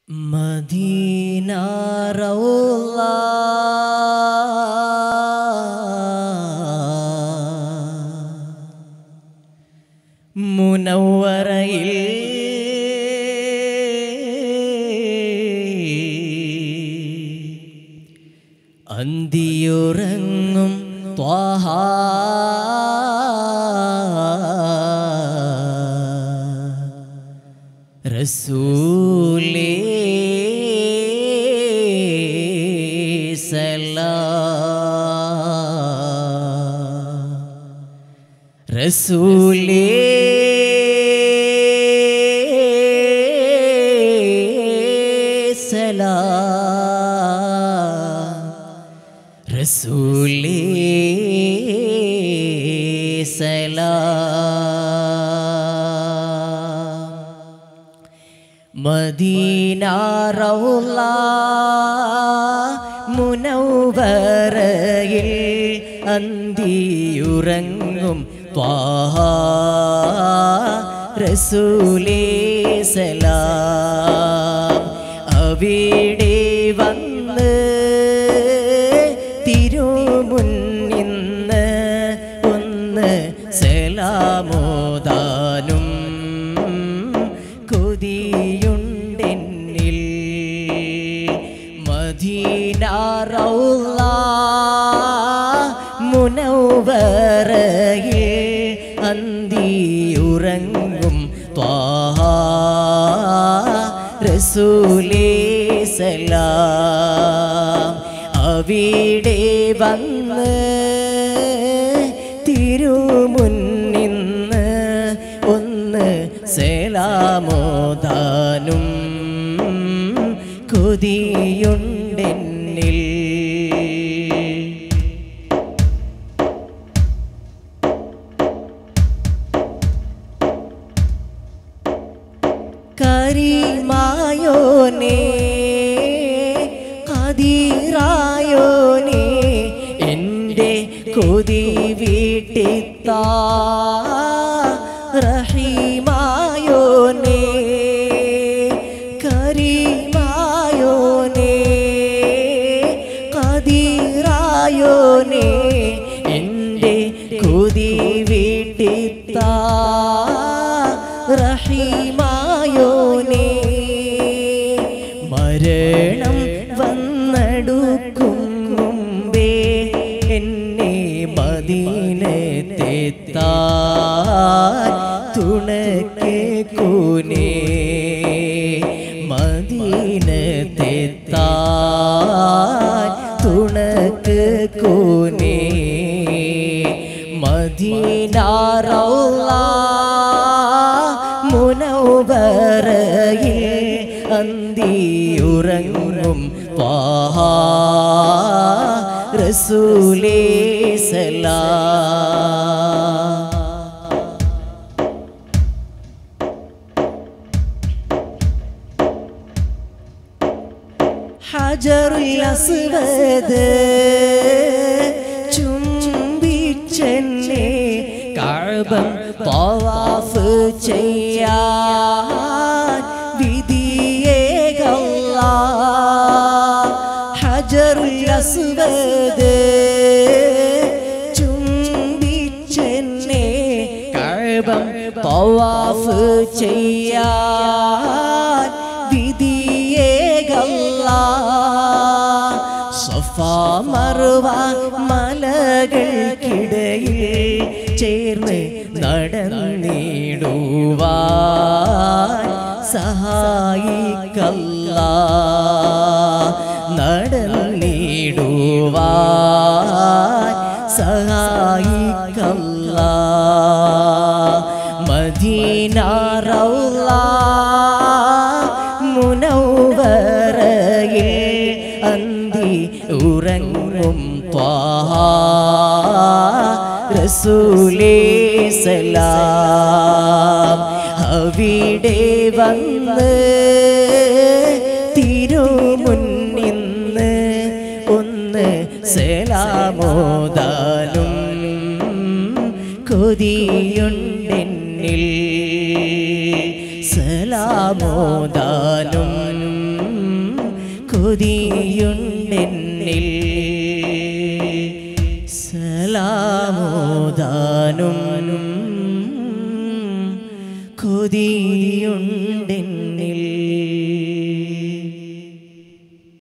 Medina റൗള മുനവ്വറയിൽ അന്തിയുറങ്ങും Thwaha റസൂലേ സലാം റസൂലേ സലാം റസൂലേ സലാം മദീന റൗള മുനവ്വറയിൽ അന്തിയുറങ്ങും ത്വാഹ റസൂലേ സലാം അവിടെ വന്ന് തിരുമുന്നിന്ന് ഒന്ന് സലാമോദാനും കൊതിയുണ്ടെന്നിൽ മദീന റൗള മുനവ്വറയിൽ അന്തിയുറങ്ങും ത്വാഹ റസൂലേ സലാം അവിടെ വന്ന് തിരുമുന്നിന്ന് ഒന്ന് സലാമോദാനും കൊതിയുണ്ടെന്നിൽ കരീമായോനേ ഖദീറായോനേ എൻ്റെ കൊതി വീട്ടിത്താ റഹീമായോനേ കരീമായോനേ ഖദീറായോനേ എൻ്റെ കൊതി വീട്ടിത്താ റഹീമായോനേ മരണം വന്നടുക്കും മുമ്പേ എന്നെ മദീനത്തെത്താൻ തുണക്കേക്കൂനേ മദീനത്തെത്താൻ തുണക്കേക്കൂനേ മദീന റൗള മുനവ്വറയിൽ അന്തിയുറങ്ങും ത്വാഹ റസൂലേ സലാം ഹജറുൽ അസ്വദ് ചുംബിച്ചെന്നെ കഅബം തവാഫ് ചെയ്യാൻ വിധിയേകല്ലാഹ് ഹജറുൽ അസ്വദ് ചുംബിച്ചെന്നെ കഅബം തവാഫ് ചെയ്യാൻ വിധിയേകല്ലാഹ് സഫാ മർവ മലകൾക്കിടയിൽ ചേർന്ന് നടന്നിടുവാൻ സഹായിക്കല്ലാഹ് നടന്നിടുവാൻ സഹായിക്കല്ലാഹ് മദീന റൗള മുനവ്വറയിൽ അന്തി ഉറങ്ങും ത്വാഹ റസൂലേ സലാം അവിടെ വന്ന് തിരുമുന്നിന്ന് ഒന്ന് സലാമോദാനും കൊതിയുണ്ടെന്നിൽ സലാമോദാനും കൊതിയുണ്ടെന്നിൽ സലാമോദാനും കൊതിയുണ്ടെന്നിൽ